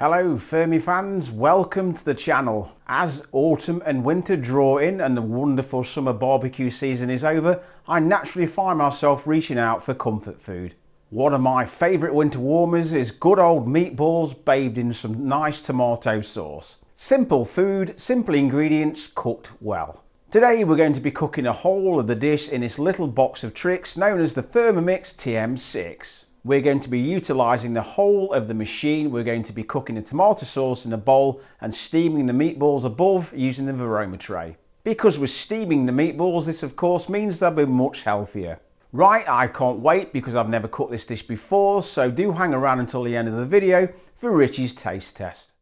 Hello Thermie fans, welcome to the channel. As autumn and winter draw in and the wonderful summer barbecue season is over, I naturally find myself reaching out for comfort food. One of my favourite winter warmers is good old meatballs bathed in some nice tomato sauce. Simple food, simple ingredients, cooked well. Today we're going to be cooking a whole of the dish in this little box of tricks known as the Thermomix TM6. We're going to be utilising the whole of the machine. We're going to be cooking the tomato sauce in a bowl and steaming the meatballs above using the varoma tray. Because we're steaming the meatballs, this of course means they'll be much healthier. Right, I can't wait because I've never cooked this dish before, so do hang around until the end of the video for Richie's taste test.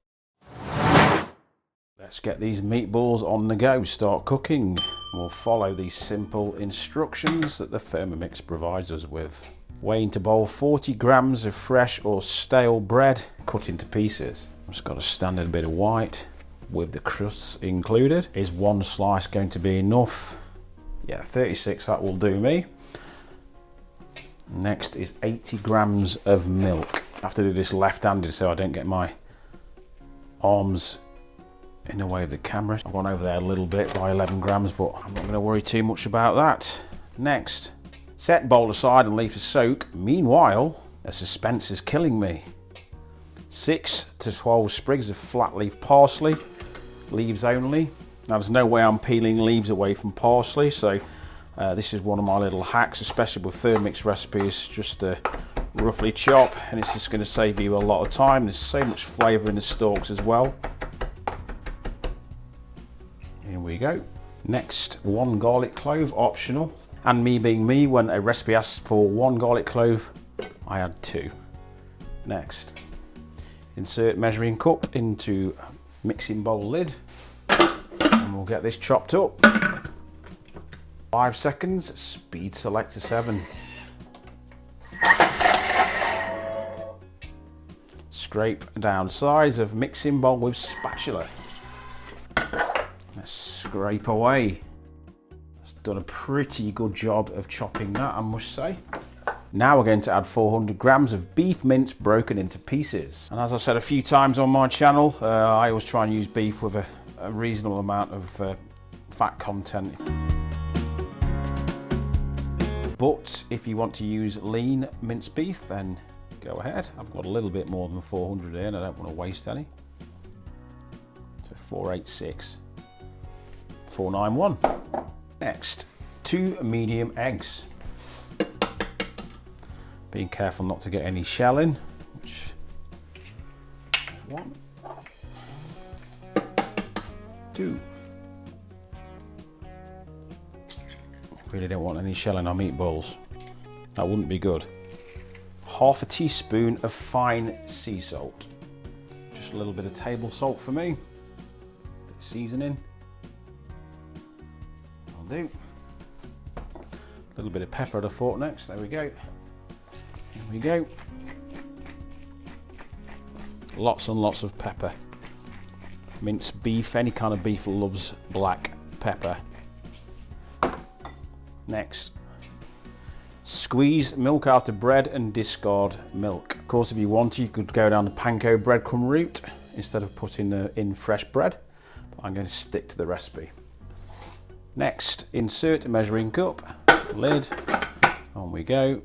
Let's get these meatballs on the go, start cooking. We'll follow these simple instructions that the Thermomix provides us with. Weigh into bowl 40 grams of fresh or stale bread cut into pieces. I've just got a standard bit of white with the crusts included. Is one slice going to be enough? Yeah, 36, that will do me. Next is 80 grams of milk. I have to do this left-handed so I don't get my arms in the way of the camera. I've gone over there a little bit by 11 grams, but I'm not going to worry too much about that. Next, set bowl aside and leave to soak. Meanwhile, the suspense is killing me. 6 to 12 sprigs of flat leaf parsley, leaves only. Now there's no way I'm peeling leaves away from parsley, so this is one of my little hacks, especially with Thermomix recipes, just to roughly chop, and it's just going to save you a lot of time. There's so much flavour in the stalks as well. Here we go. Next, 1 garlic clove, optional. And me being me, when a recipe asks for 1 garlic clove, I add 2. Next, insert measuring cup into mixing bowl lid, and we'll get this chopped up. 5 seconds, speed select to 7. Scrape down sides of mixing bowl with spatula. Let's scrape away. It's done a pretty good job of chopping that, I must say. Now we're going to add 400 grams of beef mince broken into pieces. And as I've said a few times on my channel, I always try and use beef with a reasonable amount of fat content. But if you want to use lean minced beef, then go ahead. I've got a little bit more than 400 here and I don't want to waste any. So 486. 491. Next, 2 medium eggs. Being careful not to get any shell in. 1, 2. Really don't want any shell in our meatballs. That wouldn't be good. Half a teaspoon of fine sea salt. Just a little bit of table salt for me. Bit of seasoning. Do. A little bit of pepper I'd have thought next. There we go. Here we go. Lots and lots of pepper. Minced beef, any kind of beef loves black pepper. Next, squeeze milk out of bread and discard milk. Of course, if you want to, you could go down the panko breadcrumb route instead of putting in fresh bread, but I'm going to stick to the recipe. Next, insert a measuring cup, lid, on we go.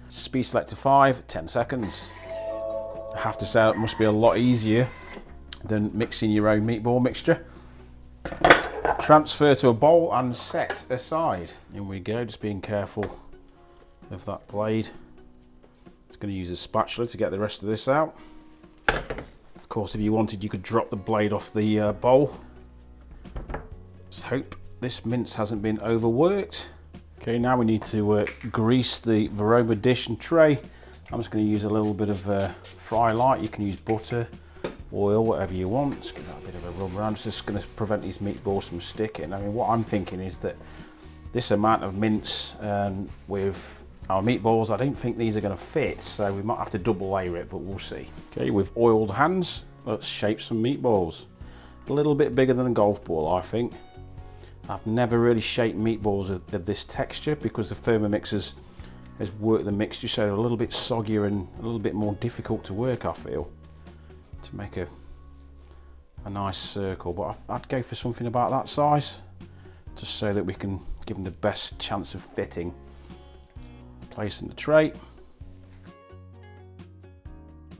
Speed select to 5, 10 seconds. I have to say it must be a lot easier than mixing your own meatball mixture. Transfer to a bowl and set aside. In we go, just being careful of that blade. Just going to use a spatula to get the rest of this out. Of course, if you wanted, you could drop the blade off the bowl. Just hope this mince hasn't been overworked. Okay, now we need to grease the varoma dish and tray. I'm just going to use a little bit of fry light. You can use butter, oil, whatever you want. Just give that a bit of a rub around. It's just going to prevent these meatballs from sticking. I mean, what I'm thinking is that this amount of mince with our meatballs, I don't think these are going to fit, so we might have to double layer it, but we'll see. Okay, with oiled hands, let's shape some meatballs. A little bit bigger than a golf ball, I think. I've never really shaped meatballs of this texture because the Thermomix has worked the mixture so they're a little bit soggier and a little bit more difficult to work, I feel. to make a nice circle, but I'd go for something about that size, just so that we can give them the best chance of fitting. Place in the tray.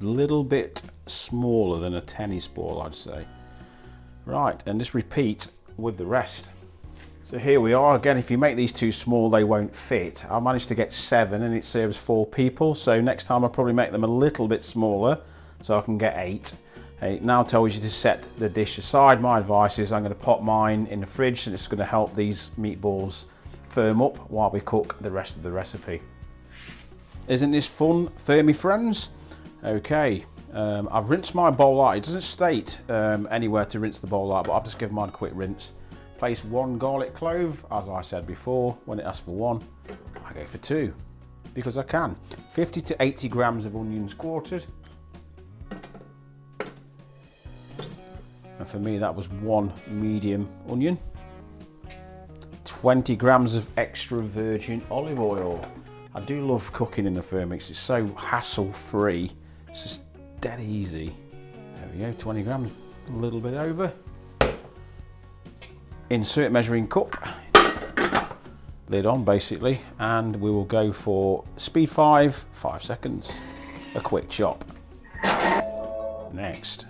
A little bit smaller than a tennis ball, I'd say. Right, and just repeat with the rest. So here we are again. If you make these too small, they won't fit. I managed to get 7 and it serves 4 people, so next time I'll probably make them a little bit smaller so I can get 8. It now tells you to set the dish aside. My advice is I'm going to pop mine in the fridge, and it's going to help these meatballs firm up while we cook the rest of the recipe. Isn't this fun, thermie friends? Okay, I've rinsed my bowl out. It doesn't state anywhere to rinse the bowl out, but I've just given mine a quick rinse. Place 1 garlic clove, as I said before. When it asks for 1, I go for 2 because I can. 50 to 80 grams of onions quartered. And for me, that was 1 medium onion. 20 grams of extra virgin olive oil. I do love cooking in the Thermomix. It's so hassle-free. It's just dead easy. There we go, 20 grams, a little bit over. Insert measuring cup. Lid on, basically. And we will go for speed 5 seconds. A quick chop. Next.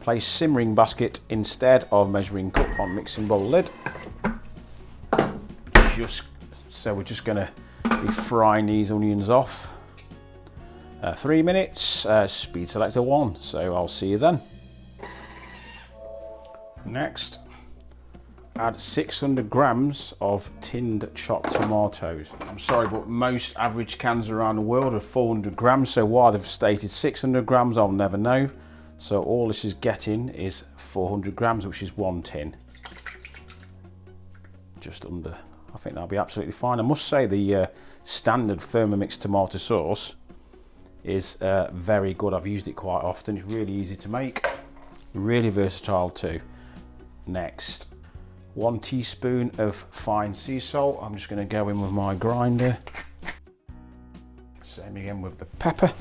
Place simmering basket instead of measuring cup on mixing bowl lid. So we're just going to be frying these onions off. 3 minutes, speed selector 1, so I'll see you then. Next, add 600 grams of tinned chopped tomatoes. I'm sorry, but most average cans around the world are 400 grams, so why they've stated 600 grams, I'll never know. So all this is getting is 400 grams, which is 1 tin. Just under. I think that'll be absolutely fine. I must say the standard Thermomix tomato sauce is very good. I've used it quite often. It's really easy to make, really versatile too. Next, 1 teaspoon of fine sea salt. I'm just going to go in with my grinder. Same again with the pepper.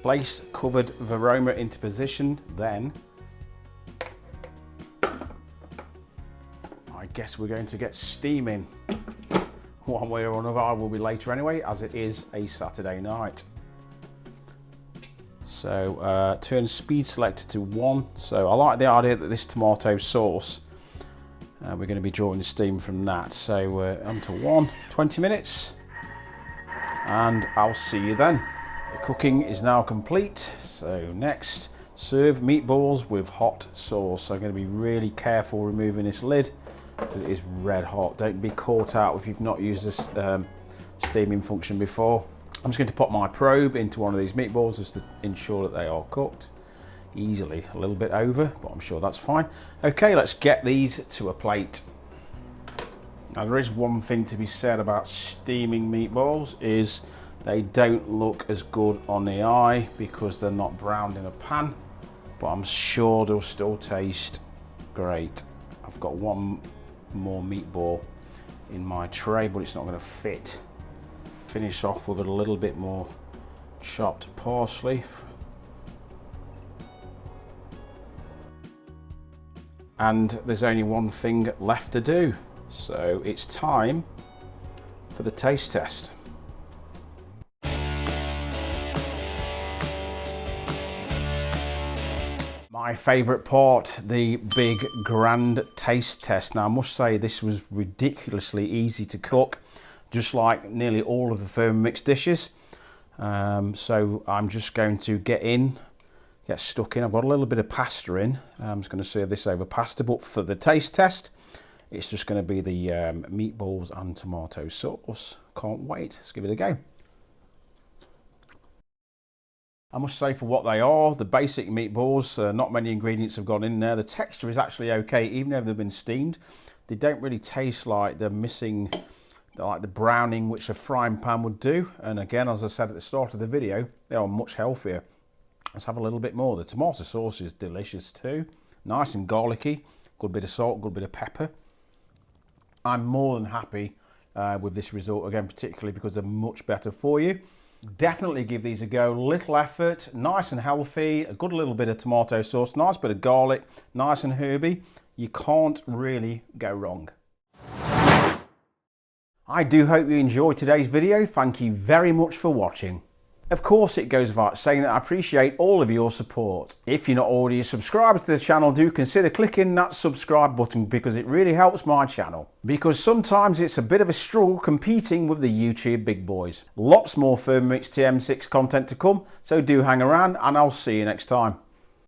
Place covered varoma into position, then I guess we're going to get steaming. One way or another. I will be later anyway, as it is a Saturday night. So turn speed selector to 1. So I like the idea that this tomato sauce, we're going to be drawing the steam from that. So on to 1, 20 minutes, and I'll see you then. The cooking is now complete. So next, serve meatballs with hot sauce. So I'm going to be really careful removing this lid, because it is red hot. Don't be caught out if you've not used this steaming function before. I'm just going to pop my probe into one of these meatballs just to ensure that they are cooked. Easily a little bit over, but I'm sure that's fine. Okay, let's get these to a plate. Now there is one thing to be said about steaming meatballs, is they don't look as good on the eye because they're not browned in a pan, but I'm sure they'll still taste great. I've got 1 more meatball in my tray, but it's not going to fit. Finish off with a little bit more chopped parsley. And there's only one thing left to do, so it's time for the taste test. My favourite part, the big grand taste test. Now I must say this was ridiculously easy to cook, just like nearly all of the Thermomix dishes. So I'm just going to get stuck in. I've got a little bit of pasta in. I'm just going to serve this over pasta, but for the taste test, it's just going to be the meatballs and tomato sauce. Can't wait. Let's give it a go. I must say, for what they are, the basic meatballs, not many ingredients have gone in there. The texture is actually okay, even though they've been steamed. They don't really taste like they're missing like the browning which a frying pan would do. And again, as I said at the start of the video, they are much healthier. Let's have a little bit more. The tomato sauce is delicious too. Nice and garlicky. Good bit of salt, good bit of pepper. I'm more than happy with this result, again, particularly because they're much better for you. Definitely give these a go. Little effort, nice and healthy, a good little bit of tomato sauce, nice bit of garlic, nice and herby. You can't really go wrong. I do hope you enjoyed today's video. Thank you very much for watching. Of course, it goes without saying that I appreciate all of your support. If you're not already a subscriber to the channel, do consider clicking that subscribe button because it really helps my channel. Because sometimes it's a bit of a struggle competing with the YouTube big boys. Lots more Thermomix TM6 content to come, so do hang around and I'll see you next time.